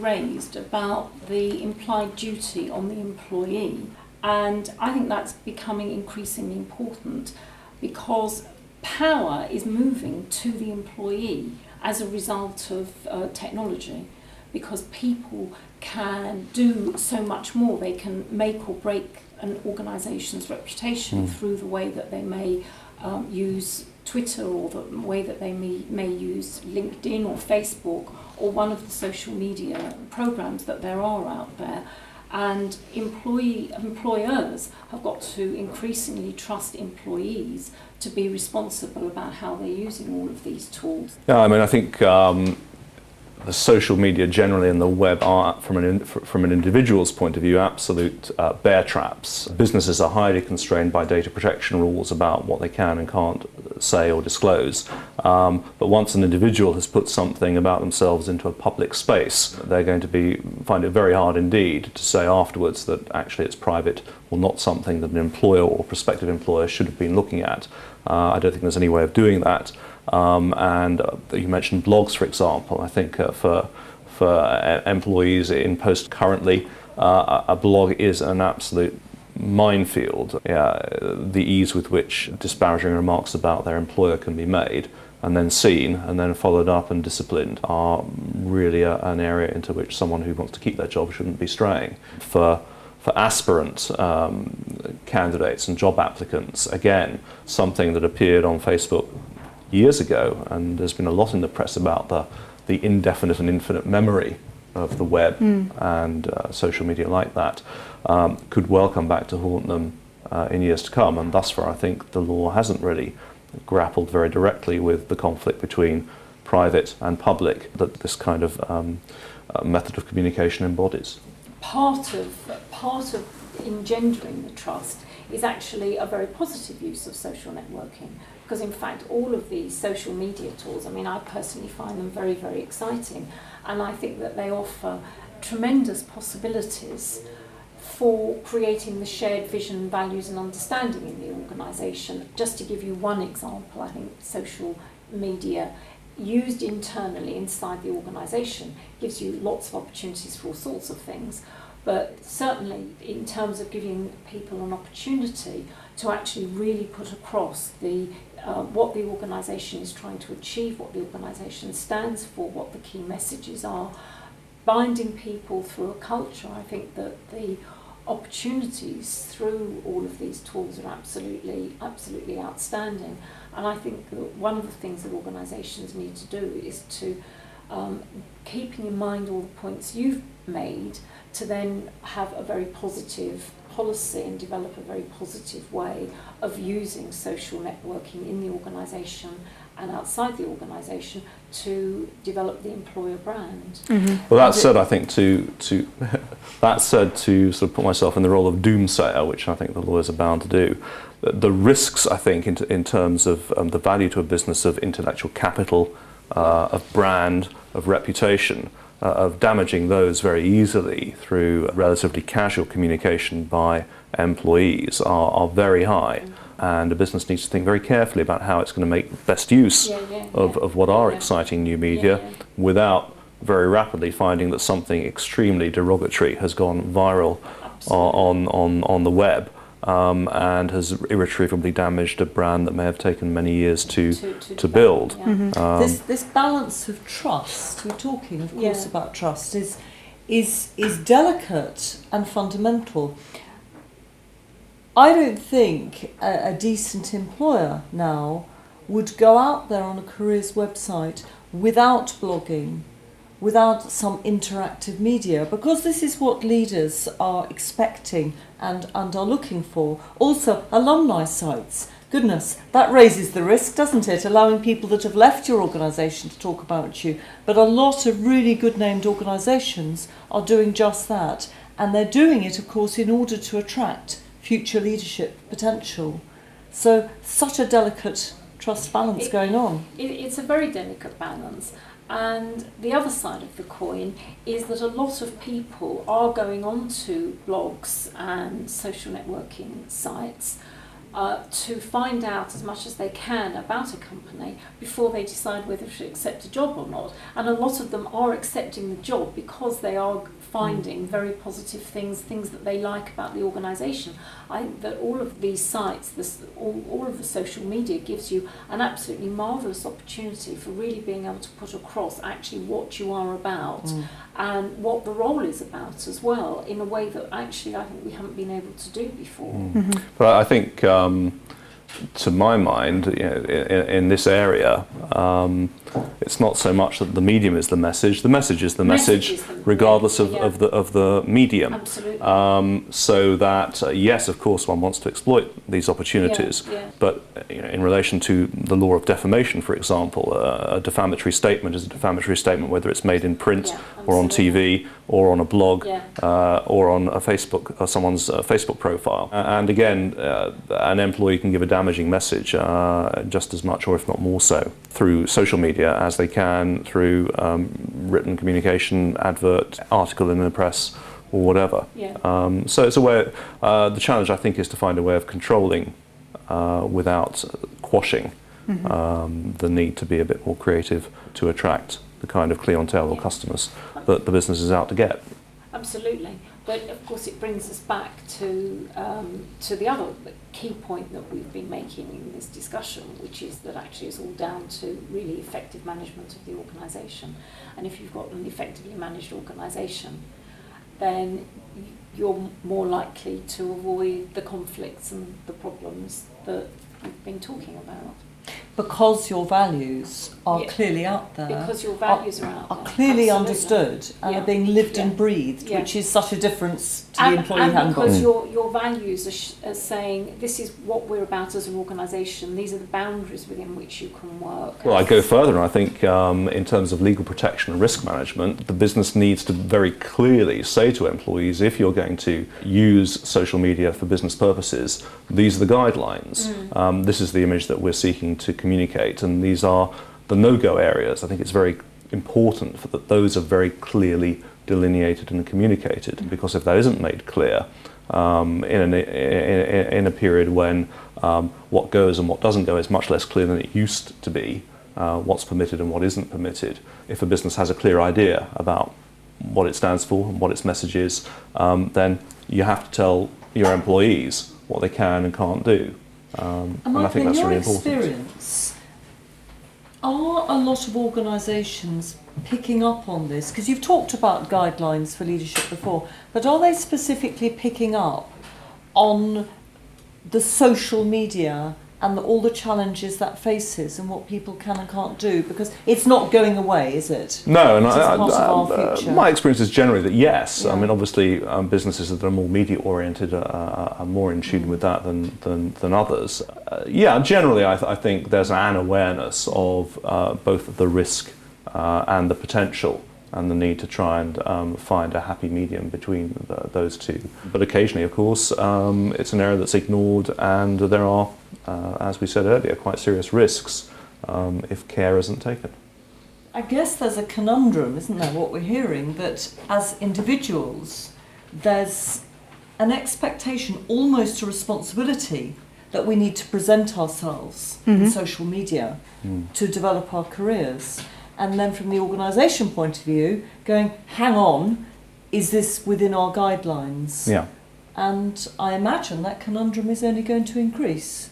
raised about the implied duty on the employee, and I think that's becoming increasingly important because power is moving to the employee as a result of technology, because people can do so much more. They can make or break an organisation's reputation through the way that they may use Twitter, or the way that they may use LinkedIn or Facebook or one of the social media programs that there are out there. And employers have got to increasingly trust employees to be responsible about how they're using all of these tools. Yeah, I mean, I think the social media generally and the web are, from an individual's point of view, absolute bear traps. Businesses are highly constrained by data protection rules about what they can and can't say or disclose. But once an individual has put something about themselves into a public space, they're going to find it very hard indeed to say afterwards that actually it's private or not something that an employer or prospective employer should have been looking at. I don't think there's any way of doing that. And you mentioned blogs, for example. I think for employees in post currently, a blog is an absolute minefield. The ease with which disparaging remarks about their employer can be made and then seen and then followed up and disciplined are really an area into which someone who wants to keep their job shouldn't be straying. For aspirant candidates and job applicants, again, something that appeared on Facebook years ago, and there's been a lot in the press about the indefinite and infinite memory of the web and social media like that, could well come back to haunt them in years to come. And thus far, I think the law hasn't really grappled very directly with the conflict between private and public that this kind of method of communication embodies. Part of engendering the trust is actually a very positive use of social networking, because in fact all of these social media tools, I mean, I personally find them very, very exciting, and I think that they offer tremendous possibilities for creating the shared vision, values and understanding in the organisation. Just to give you one example, I think social media used internally inside the organisation gives you lots of opportunities for all sorts of things, but certainly in terms of giving people an opportunity to actually really put across what the organisation is trying to achieve, what the organisation stands for, what the key messages are, binding people through a culture. I think that the opportunities through all of these tools are absolutely outstanding. And I think that one of the things that organisations need to do is to, keeping in mind all the points you've made, to then have a very positive policy and develop a very positive way of using social networking in the organisation and outside the organisation to develop the employer brand. Mm-hmm. Well, that said, I think to sort of put myself in the role of doomsayer, which I think the lawyers are bound to do, the risks, I think, in terms of the value to a business of intellectual capital, of brand, of reputation, of damaging those very easily through relatively casual communication by employees are very high. And a business needs to think very carefully about how it's going to make best use of what are exciting new media without very rapidly finding that something extremely derogatory has gone viral on the web and has irretrievably damaged a brand that may have taken many years to build. Yeah. Mm-hmm. This balance of trust, we're talking of course about trust, is delicate and fundamental. I don't think a decent employer now would go out there on a careers website without blogging, without some interactive media, because this is what leaders are expecting and are looking for. Also, alumni sites. Goodness, that raises the risk, doesn't it? Allowing people that have left your organisation to talk about you. But a lot of really good named organisations are doing just that. And they're doing it, of course, in order to attract future leadership potential. So such a delicate trust balance going on. It's a very delicate balance. And the other side of the coin is that a lot of people are going on to blogs and social networking sites to find out as much as they can about a company before they decide whether to accept a job or not. And a lot of them are accepting the job because they are finding very positive things that they like about the organisation. I think that all of these sites, all of the social media gives you an absolutely marvellous opportunity for really being able to put across actually what you are about and what the role is about as well, in a way that actually I think we haven't been able to do before. But I think, to my mind, in this area, it's not so much that the medium is the message. The message is the message, regardless of the medium. Absolutely. So that yes, of course, one wants to exploit these opportunities, but in relation to the law of defamation, for example, a defamatory statement is a defamatory statement whether it's made in print or on TV or on a blog or on a Facebook or someone's Facebook profile. And again, an employee can give a damaging message just as much, or if not more so, through social media as they can through written communication, advert, article in the press, or whatever. So it's a way. The challenge, I think, is to find a way of controlling without quashing the need to be a bit more creative to attract the kind of clientele or customers that the business is out to get. Absolutely. But of course it brings us back to the other key point that we've been making in this discussion, which is that actually it's all down to really effective management of the organisation. And if you've got an effectively managed organisation, then you're more likely to avoid the conflicts and the problems that we've been talking about. Because your values are clearly out there. Because your values are out there. Are clearly Absolutely. Understood and are being lived and breathed, which is such a difference to the employee handbook. And because your values are saying this is what we're about as an organisation, these are the boundaries within which you can work. Well, I go further, and I think in terms of legal protection and risk management, the business needs to very clearly say to employees, if you're going to use social media for business purposes, these are the guidelines. This is the image that we're seeking to communicate, and these are the no-go areas. I think it's very important that those are very clearly delineated and communicated, because if that isn't made clear in a period when what goes and what doesn't go is much less clear than it used to be, what's permitted and what isn't permitted, if a business has a clear idea about what it stands for and what its message is, then you have to tell your employees what they can and can't do. And I think that's really important. In your experience, are a lot of organisations picking up on this? Because you've talked about guidelines for leadership before, but are they specifically picking up on the social media and all the challenges that faces and what people can and can't do? Because it's not going away, is it? No, and my experience is generally that yes. I mean, obviously, businesses that are more media-oriented are more in tune with that than others. Generally, I think there's an awareness of both the risk and the potential, and the need to try and find a happy medium between those two. But occasionally, of course, it's an area that's ignored, and there are, as we said earlier, quite serious risks if care isn't taken. I guess there's a conundrum, isn't there, what we're hearing, that as individuals, there's an expectation, almost a responsibility, that we need to present ourselves in social media to develop our careers. And then from the organisation point of view, going, hang on, is this within our guidelines? Yeah. And I imagine that conundrum is only going to increase.